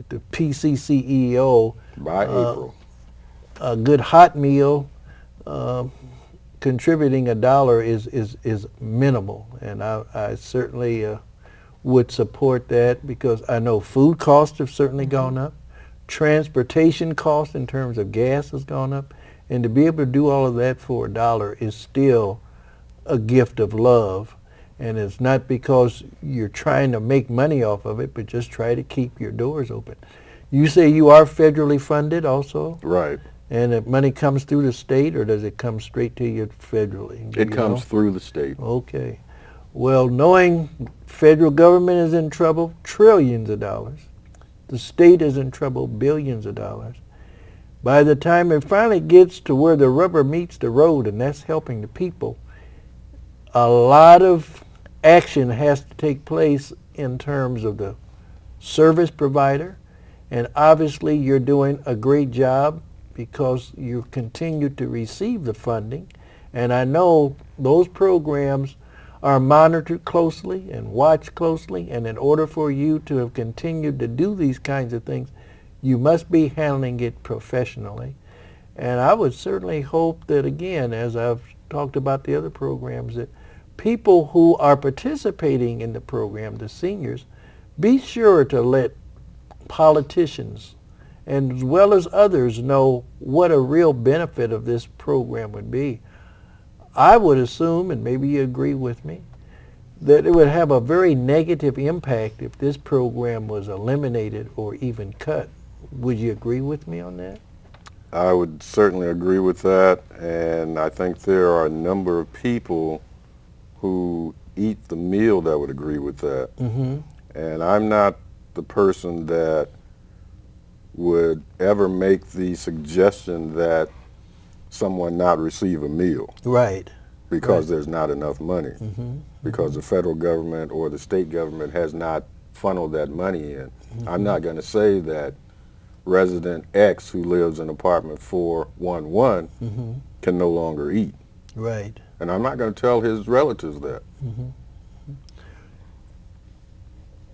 the PCCEO, by April. a good hot meal, contributing $1 is minimal, and I certainly would support that, because I know food costs have certainly gone up, transportation costs in terms of gas has gone up, and to be able to do all of that for $1 is still a gift of love. And it's not because you're trying to make money off of it, but just try to keep your doors open. You say you are federally funded also? Right. And the money comes through the state, or does it come straight to you federally? It comes through the state. Okay. Well, knowing federal government is in trouble, trillions of dollars. The state is in trouble, billions of dollars. By the time it finally gets to where the rubber meets the road, and that's helping the people, a lot of action has to take place in terms of the service provider, and obviously you're doing a great job because you continue to receive the funding, and I know those programs are monitored closely and watched closely, and in order for you to have continued to do these kinds of things, you must be handling it professionally. And I would certainly hope that, again, as I've talked about the other programs, that people who are participating in the program, the seniors, be sure to let politicians and as well as others know what a real benefit of this program would be. I would assume, and maybe you agree with me, that it would have a very negative impact if this program was eliminated or even cut. Would you agree with me on that? I would certainly agree with that, and I think there are a number of people who eat the meal that would agree with that. Mm-hmm. And I'm not the person that would ever make the suggestion that someone not receive a meal. Right. Because right. there's not enough money. Mm-hmm. Because the federal government or the state government has not funneled that money in. Mm-hmm. I'm not going to say that resident X who lives in apartment 411 mm-hmm. can no longer eat. Right. And I'm not going to tell his relatives that. Mm-hmm.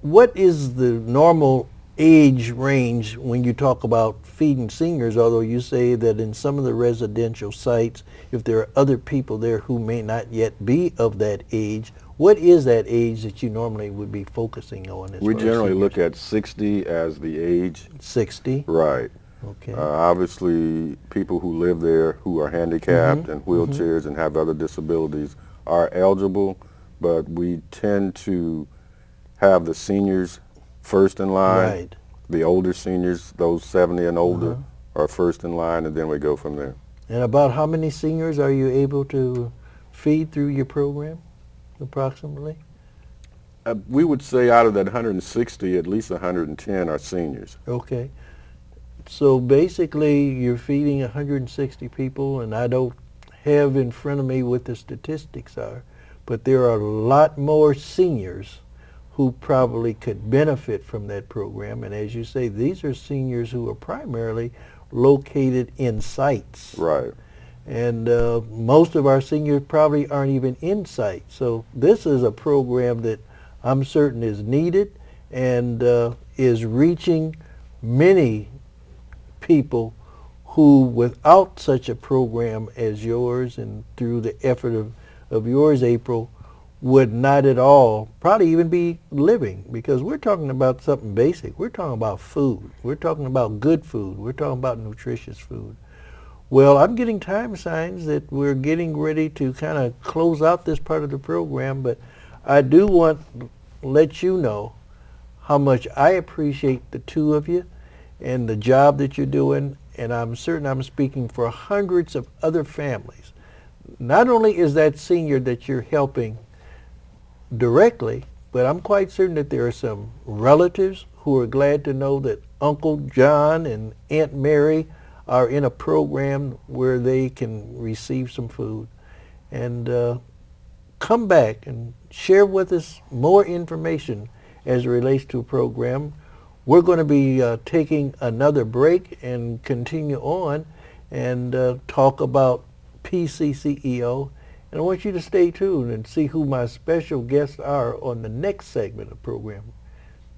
What is the normal age range when you talk about feeding seniors, although you say that in some of the residential sites, if there are other people there who may not yet be of that age, what is that age that you normally would be focusing on? We generally look at 60 as the age. 60? Right. Okay. Obviously, people who live there who are handicapped mm-hmm. and wheelchairs mm-hmm. and have other disabilities are eligible, but we tend to have the seniors first in line. Right. The older seniors, those 70 and older, uh-huh. are first in line, and then we go from there. And about how many seniors are you able to feed through your program, approximately? We would say out of that 160, at least 110 are seniors. Okay. So basically, you're feeding 160 people, and I don't have in front of me what the statistics are, but there are a lot more seniors who probably could benefit from that program. And as you say, these are seniors who are primarily located in sites. Right. And most of our seniors probably aren't even in sites. So this is a program that I'm certain is needed and is reaching many people who, without such a program as yours and through the effort of yours, April, would not at all probably even be living, because we're talking about something basic. We're talking about food. We're talking about good food. We're talking about nutritious food. Well, I'm getting time signs that we're getting ready to kind of close out this part of the program, but I do want to let you know how much I appreciate the two of you and the job that you're doing, and I'm certain I'm speaking for hundreds of other families. Not only is that senior that you're helping directly, but I'm quite certain that there are some relatives who are glad to know that Uncle John and Aunt Mary are in a program where they can receive some food. And come back and share with us more information as it relates to a program. We're going to be taking another break and continue on and talk about PCCEO. And I want you to stay tuned and see who my special guests are on the next segment of the program.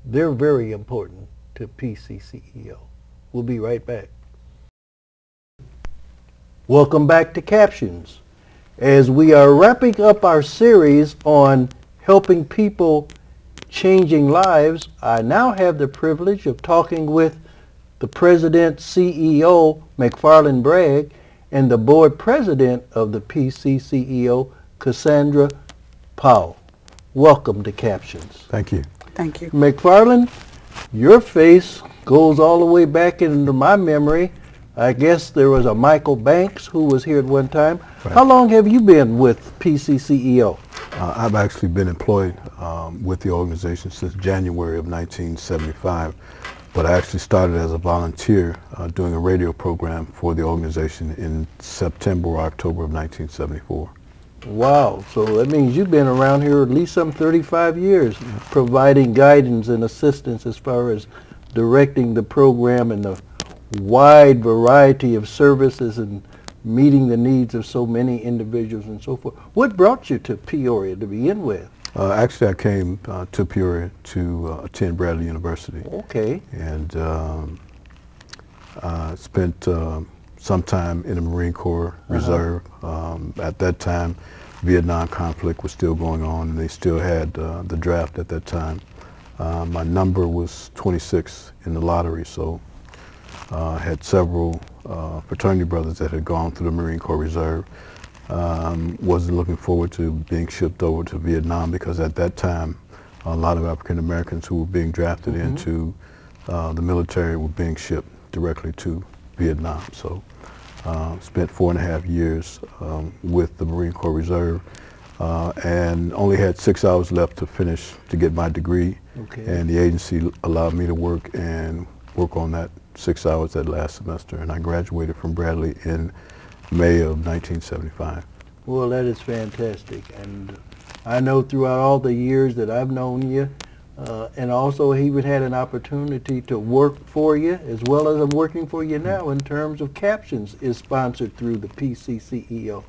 They're very important to PCCEO. We'll be right back. Welcome back to Captions. As we are wrapping up our series on helping people changing lives, I now have the privilege of talking with the President CEO, McFarland Bragg, and the Board President of the PCCEO, Cassaundra Powell. Welcome to Captions. Thank you. Thank you. McFarland, your face goes all the way back into my memory. I guess there was a Michael Banks who was here at one time. Right. How long have you been with PCCEO? I've actually been employed with the organization since January of 1975, but I actually started as a volunteer doing a radio program for the organization in September or October of 1974. Wow, so that means you've been around here at least some 35 years, providing guidance and assistance as far as directing the program and the wide variety of services and meeting the needs of so many individuals and so forth. What brought you to Peoria to begin with? Actually, I came to Peoria to attend Bradley University. Okay. And spent some time in the Marine Corps Reserve. At that time, Vietnam conflict was still going on, and they still had the draft at that time. My number was 26 in the lottery, so had several fraternity brothers that had gone through the Marine Corps Reserve. Wasn't looking forward to being shipped over to Vietnam, because at that time a lot of African Americans who were being drafted into the military were being shipped directly to Vietnam. So spent 4.5 years with the Marine Corps Reserve and only had 6 hours left to get my degree. Okay. And the agency allowed me to work on that 6 hours that last semester, and I graduated from Bradley in May of 1975. Well, that is fantastic, and I know throughout all the years that I've known you, and also even had an opportunity to work for you, as well as I'm working for you now in terms of CAPtions is sponsored through the PCCEO.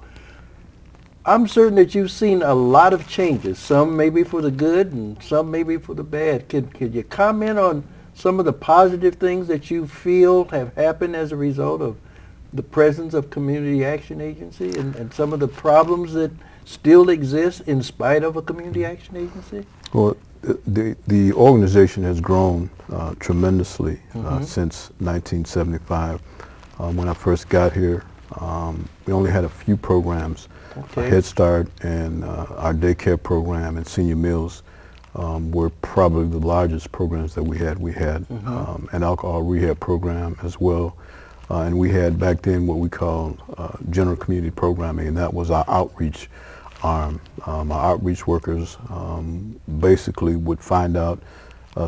I'm certain that you've seen a lot of changes, some maybe for the good and some maybe for the bad. Could you comment on some of the positive things that you feel have happened as a result of the presence of Community Action Agency and some of the problems that still exist in spite of a Community Action Agency? Well, the organization has grown tremendously since 1975. When I first got here, we only had a few programs. Okay. Head Start and our daycare program and senior meals were probably the largest programs that we had. We had an alcohol rehab program as well. And we had back then what we called general community programming, and that was our outreach arm. Our outreach workers basically would find out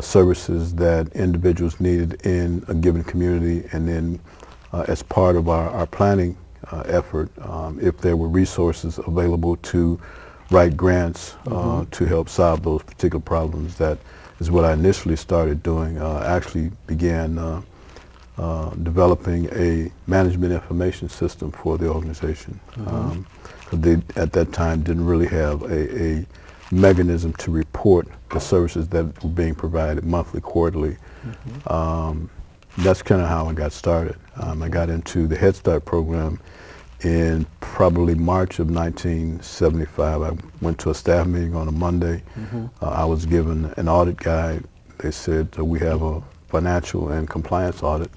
services that individuals needed in a given community, and then as part of our planning effort, if there were resources available to write grants to help solve those particular problems. That is what I initially started doing. I actually began developing a management information system for the organization. They, at that time, didn't really have a mechanism to report the services that were being provided monthly, quarterly. That's kind of how I got started. I got into the Head Start program in probably March of 1975. I went to a staff meeting on a Monday. I was given an audit guide. They said we have a financial and compliance audit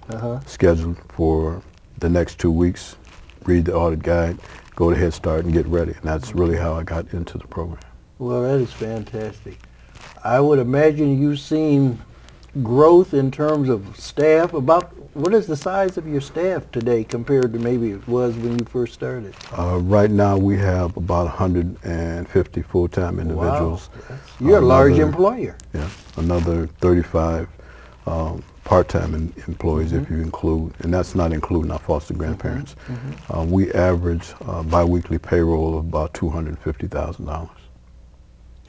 scheduled for the next 2 weeks. Read the audit guide, go to Head Start, and get ready. And that's really how I got into the program. Well, that is fantastic. I would imagine you've seen growth in terms of staff. What is the size of your staff today compared to maybe it was when you first started? Right now we have about 150 full-time individuals. Wow. You're a large employer. Yeah, another 35 part-time employees if you include, and that's not including our foster grandparents. We average biweekly payroll of about $250,000.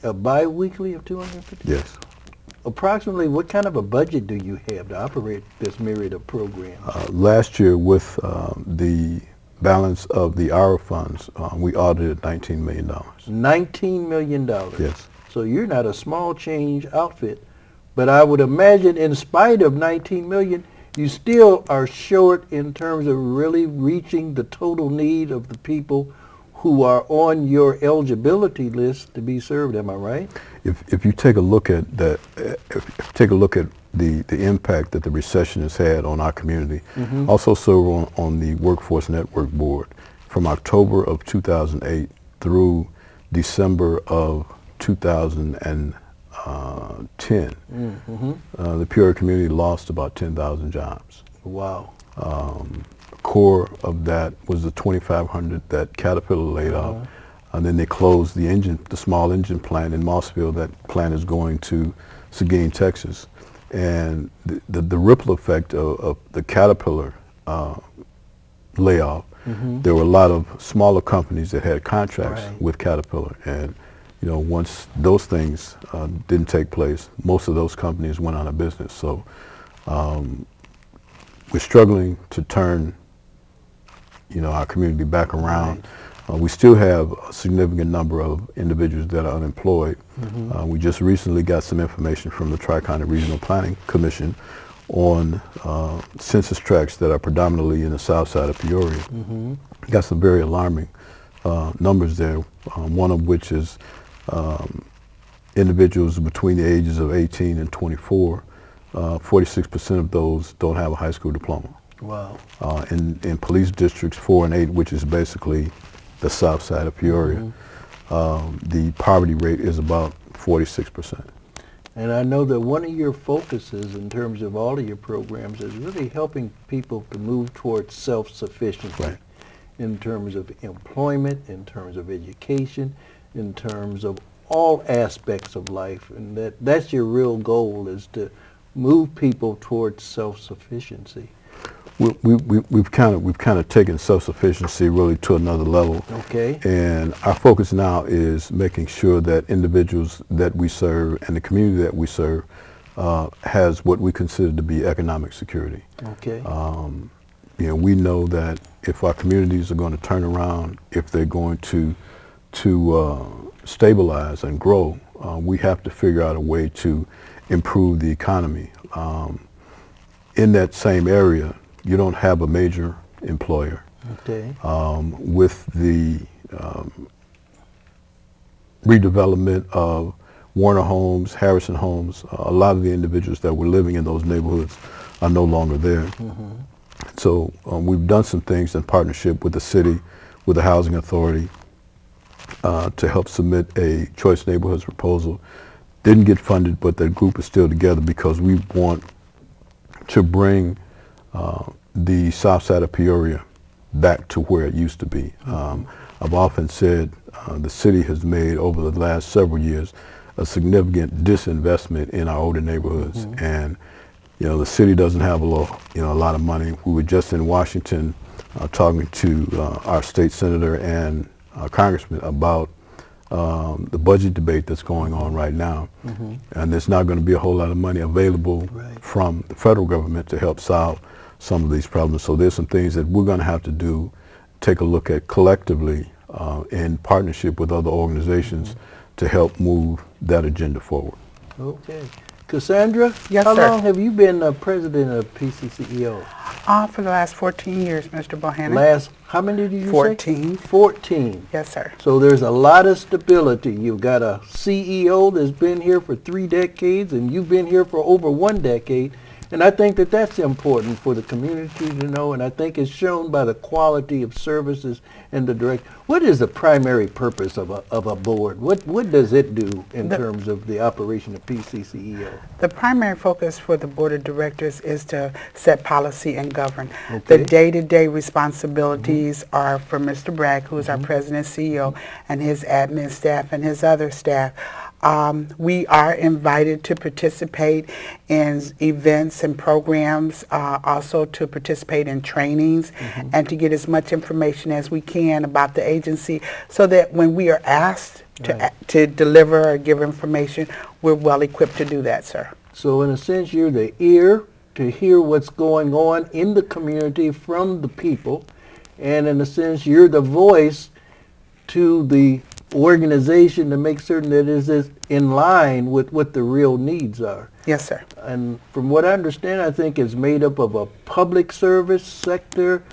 A biweekly of $250,000? Yes. Approximately what kind of a budget do you have to operate this myriad of programs? Last year, with the balance of the ARA funds, we audited $19 million. $19 million? Yes. So you're not a small change outfit But I would imagine in spite of 19 million, you still are short in terms of really reaching the total need of the people who are on your eligibility list to be served. Am I right? If you take a look at that, if you take a look at the impact that the recession has had on our community, also serve on the Workforce Network Board from October of 2008 through December of 2010. The Peoria community lost about 10,000 jobs. Wow. Core of that was the 2,500 that Caterpillar laid off. And then they closed the small engine plant in Mossville. That plant is going to Seguin, Texas. And the ripple effect of the Caterpillar layoff, there were a lot of smaller companies that had contracts with Caterpillar. And you know, once those things didn't take place, most of those companies went out of business. So we're struggling to turn, you know, our community back around. We still have a significant number of individuals that are unemployed. We just recently got some information from the Tri-County Regional Planning Commission on census tracts that are predominantly in the south side of Peoria. Got some very alarming numbers there, one of which is individuals between the ages of 18 and 24. 46% of those don't have a high school diploma. Wow. In police districts 4 and 8, which is basically the south side of Peoria, the poverty rate is about 46%. And I know that one of your focuses in terms of all of your programs is really helping people to move towards self-sufficiency in terms of employment, in terms of education, in terms of all aspects of life. And that's your real goal, is to move people towards self-sufficiency. We've kind of taken self-sufficiency really to another level. Okay. And our focus now is making sure that individuals that we serve and the community that we serve has what we consider to be economic security. Okay. You know, we know that if our communities are going to turn around, if they're going to stabilize and grow, we have to figure out a way to improve the economy. In that same area, you don't have a major employer. Okay. With the redevelopment of Warner Homes, Harrison Homes, a lot of the individuals that were living in those neighborhoods are no longer there. So we've done some things in partnership with the city, with the Housing Authority, to help submit a Choice Neighborhoods proposal. Didn't get funded, but that group is still together because we want to bring the south side of Peoria back to where it used to be. I've often said the city has made over the last several years a significant disinvestment in our older neighborhoods, and you know, the city doesn't have a lot of money. We were just in Washington talking to our state senator and congressman about the budget debate that's going on right now, and there's not going to be a whole lot of money available from the federal government to help solve some of these problems. So there's some things that we're going to have to do, take a look at collectively in partnership with other organizations to help move that agenda forward. Okay. Cassaundra, Yes, how sir. long have you been president of PCCEO? For the last 14 years, Mr. Bohannon. Last, how many did you 14. say? 14. Yes, sir. So there's a lot of stability. You've got a CEO that's been here for 3 decades, and you've been here for over 1 decade. And I think that that's important for the community to know, and I think it's shown by the quality of services and the direct. What is the primary purpose of a board? What does it do in terms of the operation of PCCEO? The primary focus for the board of directors is to set policy and govern. Okay. The day-to-day responsibilities are for Mr. Bragg, who is our president and CEO, and his admin staff and his other staff. We are invited to participate in events and programs, also to participate in trainings, and to get as much information as we can about the agency, so that when we are asked to deliver or give information, we're well equipped to do that, sir. So in a sense, you're the ear to hear what's going on in the community from the people, and in a sense, you're the voice to the organization to make certain that it is in line with what the real needs are. Yes, sir. And from what I understand, I think it's made up of a public service sector,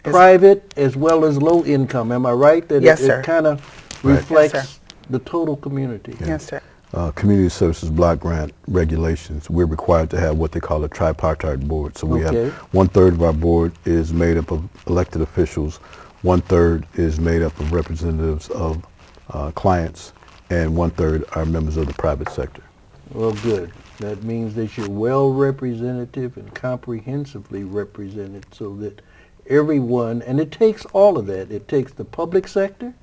private as well as low income. Am I right? That Yes, sir. It kind of reflects the total community. Yeah. Yes, sir. Community Services Block Grant regulations, we're required to have what they call a tripartite board. So we have 1/3 of our board is made up of elected officials, 1/3 is made up of representatives of clients, and 1/3 are members of the private sector. Well, good. That means that you're well representative and comprehensively represented so that everyone, and it takes all of that. It takes the public sector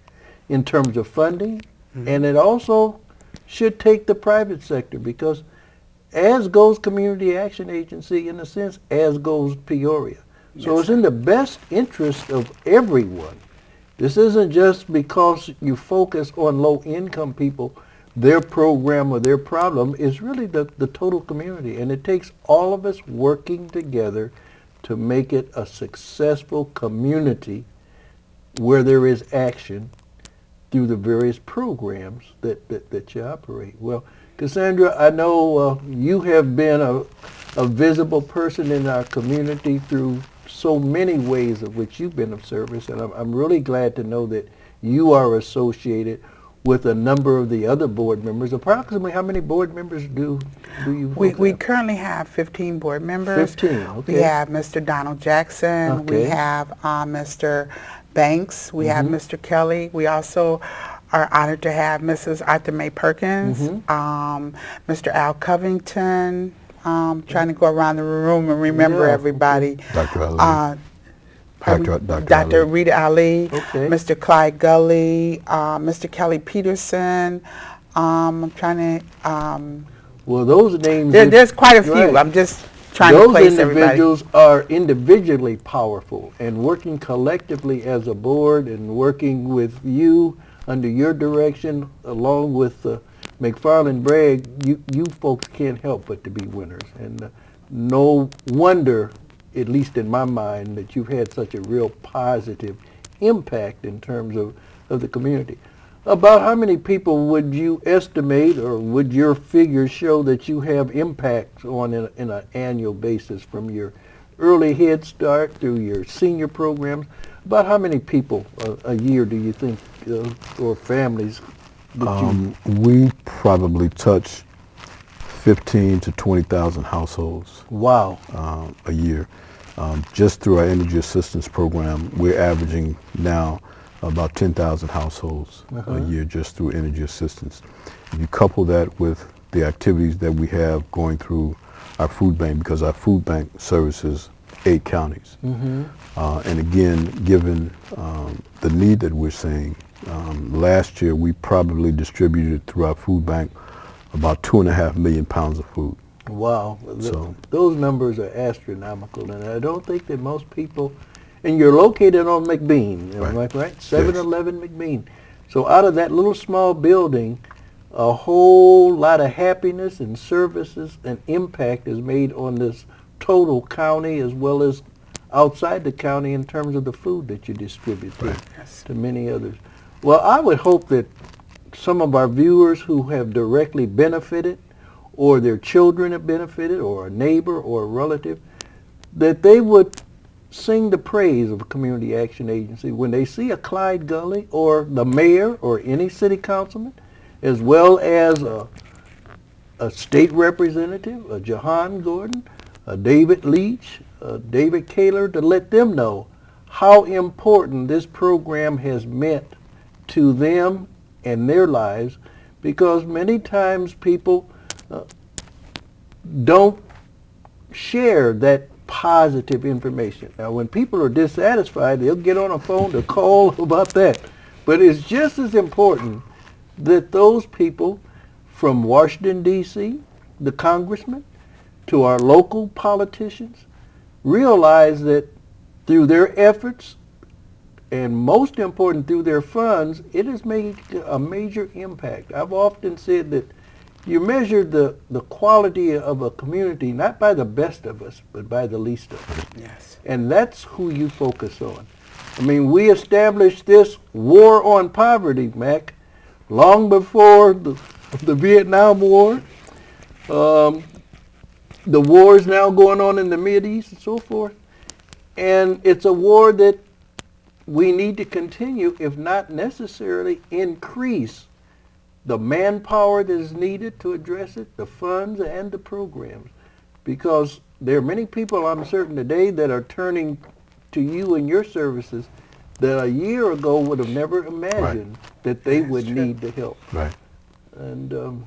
in terms of funding, and it also should take the private sector, because as goes Community Action Agency, in a sense, as goes Peoria. So it's in the best interest of everyone. This isn't just because you focus on low-income people, their program or their problem is really the total community. And it takes all of us working together to make it a successful community where there is action through the various programs that you operate. Well, Cassaundra, I know you have been a visible person in our community through so many ways of which you've been of service, and I'm really glad to know that you are associated with a number of the other board members. Approximately how many board members do you have? We currently have 15 board members. 15, okay. We have Mr. Donald Jackson. Okay. We have Mr. Banks. We have Mr. Kelly. We also are honored to have Mrs. Arthur Mae Perkins, Mr. Al Covington. Trying to go around the room and remember everybody. Dr. Ali. Dr. Rita Ali, Okay. Mr. Clyde Gully, Mr. Kelly Peterson. I'm trying to. Well, those names. There's quite a few. Right. I'm just trying to place everybody. Those individuals are individually powerful, and working collectively as a board and working with you under your direction, along with McFarland, Bragg, you folks can't help but to be winners. And no wonder, at least in my mind, that you've had such a real positive impact in terms of the community. About how many people would you estimate, or would your figures show that you have impacts on in an annual basis, from your early Head Start through your senior programs? About how many people a year do you think, or families? We probably touch 15 to 20,000 households. Wow. A year. Just through our energy assistance program, we're averaging now about 10,000 households a year just through energy assistance. If you couple that with the activities that we have going through our food bank, because our food bank services 8 counties. And again, given the need that we're seeing, last year we probably distributed through our food bank about 2.5 million pounds of food. Wow. So those numbers are astronomical, and I don't think that most people, and you're located on McBean, am I right? 711 McBean. So out of that little small building, a whole lot of happiness and services and impact is made on this total county, as well as outside the county, in terms of the food that you distribute to many others. Well, I would hope that some of our viewers who have directly benefited, or their children have benefited, or a neighbor or a relative, that they would sing the praise of a community action agency when they see a Clyde Gully, or the mayor, or any city councilman, as well as a state representative, a Jahan Gordon, a David Leach, a David Kaler, to let them know how important this program has meant to them and their lives, because many times people don't share that positive information. Now, when people are dissatisfied, they'll get on a phone to call about that. But it's just as important that those people from Washington, D.C., the congressmen, to our local politicians, realize that through their efforts, and most important through their funds, it has made a major impact. I've often said that you measure the quality of a community not by the best of us, but by the least of us. Yes. And that's who you focus on. I mean, we established this war on poverty, Mac, long before the Vietnam War. The wars now going on in the Mideast and so forth. And it's a war that we need to continue, if not necessarily increase the manpower that is needed to address it, the funds and the programs. Because there are many people, I'm certain today, that are turning to you and your services that a year ago would have never imagined that they would need the help. Right. And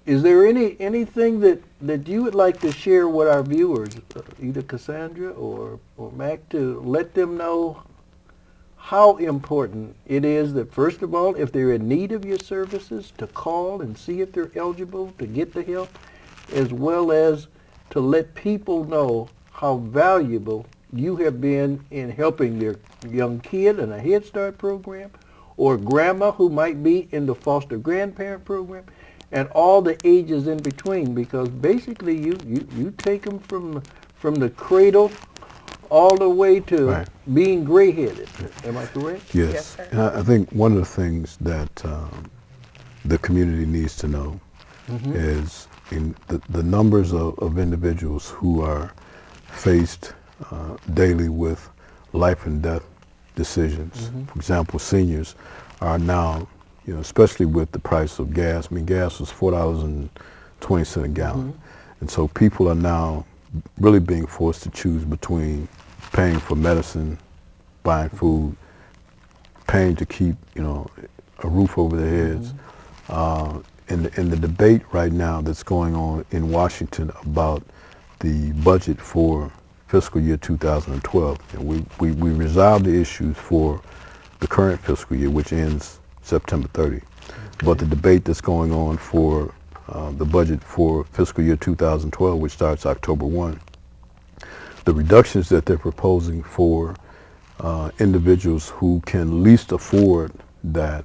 is there anything that you would like to share with our viewers, either Cassaundra or Mac, to let them know how important it is that, first of all, if they're in need of your services, to call and see if they're eligible to get the help, as well as to let people know how valuable you have been in helping their young kid in a Head Start program, or grandma who might be in the foster grandparent program, and all the ages in between, because basically you take them from the cradle all the way to being gray-headed. Am I correct? Yes. Yes, sir. And I think one of the things that the community needs to know is in the numbers of individuals who are faced daily with life and death decisions. For example, seniors are now, especially with the price of gas. I mean, gas was $4.20 a gallon. And so people are now really being forced to choose between paying for medicine, buying food, paying to keep, a roof over their heads. In the debate right now that's going on in Washington about the budget for fiscal year 2012, we resolved the issues for the current fiscal year, which ends September 30. But the debate that's going on for the budget for fiscal year 2012, which starts October 1, the reductions that they're proposing for individuals who can least afford that,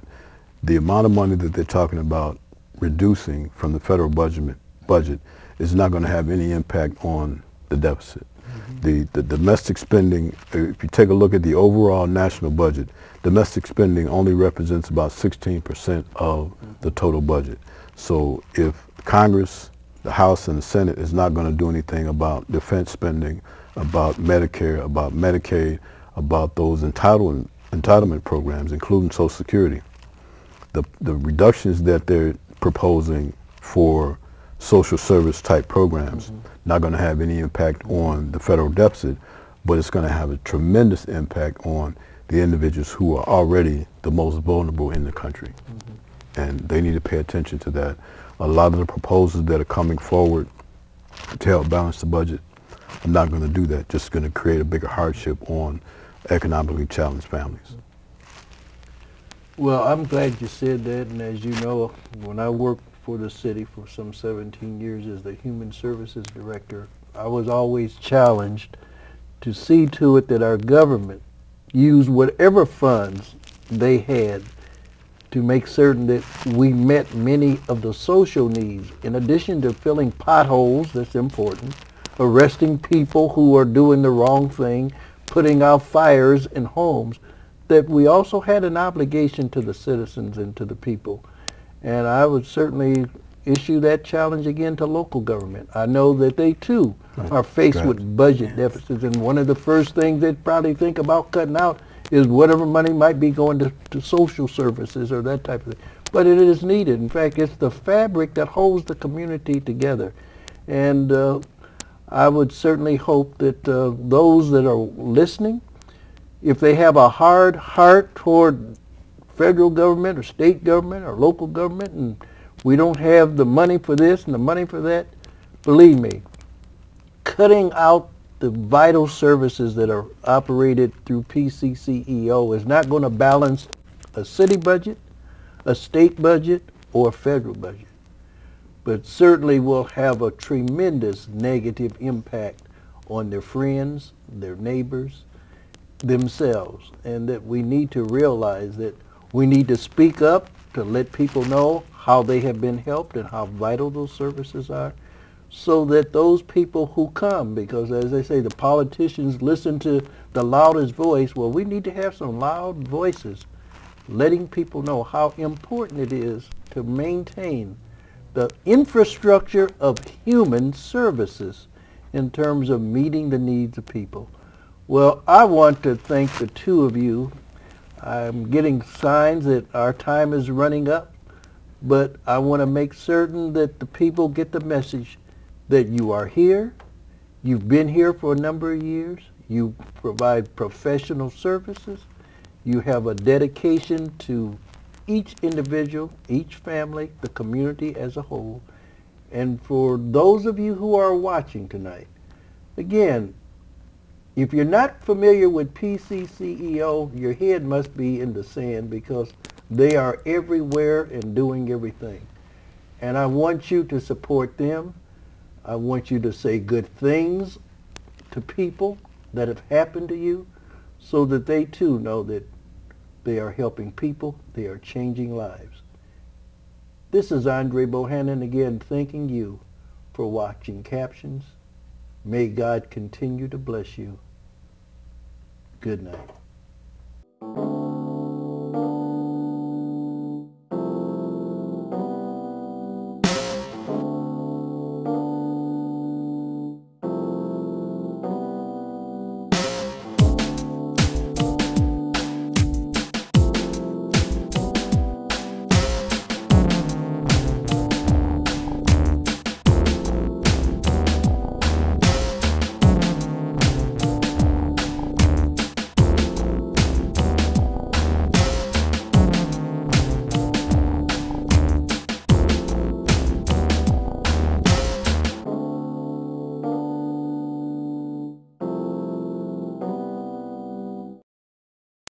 the amount of money that they're talking about reducing from the federal budget is not going to have any impact on the deficit. The domestic spending, if you take a look at the overall national budget, domestic spending only represents about 16% of the total budget. So if Congress, the House and the Senate is not going to do anything about defense spending, about Medicare, about Medicaid, about those entitlement programs, including Social Security, the reductions that they're proposing for social service type programs not going to have any impact on the federal deficit, but it's going to have a tremendous impact on the individuals who are already the most vulnerable in the country. And they need to pay attention to that. A lot of the proposals that are coming forward to help balance the budget are not going to do that, just going to create a bigger hardship on economically challenged families. Well, I'm glad you said that, and as you know, when I worked for the city for some 17 years as the Human Services Director, I was always challenged to see to it that our government used whatever funds they had to make certain that we met many of the social needs. In addition to filling potholes, that's important, arresting people who are doing the wrong thing, putting out fires in homes, that we also had an obligation to the citizens and to the people. And I would certainly issue that challenge again to local government. I know that they too are faced with budget deficits, and one of the first things they'd probably think about cutting out is whatever money might be going to social services or that type of thing. But it is needed. In fact, it's the fabric that holds the community together. And I would certainly hope that those that are listening, if they have a hard heart toward federal government or state government or local government, and we don't have the money for this and the money for that, believe me, cutting out the vital services that are operated through PCCEO is not going to balance a city budget, a state budget, or a federal budget. But certainly will have a tremendous negative impact on their friends, their neighbors, themselves, and that we need to realize that we need to speak up to let people know how they have been helped and how vital those services are. so that those people who come, because as they say, the politicians listen to the loudest voice. Well, we need to have some loud voices letting people know how important it is to maintain the infrastructure of human services in terms of meeting the needs of people. Well, I want to thank the two of you. I'm getting signs that our time is running up, but I want to make certain that the people get the message that you are here, you've been here for a number of years, you provide professional services, you have a dedication to each individual, each family, the community as a whole. And for those of you who are watching tonight, again, if you're not familiar with PCCEO, your head must be in the sand, because they are everywhere and doing everything. And I want you to support them. I want you to say good things to people that have happened to you, so that they too know that they are helping people, they are changing lives. This is Andre Bohannon again, thanking you for watching Captions. May God continue to bless you. Good night.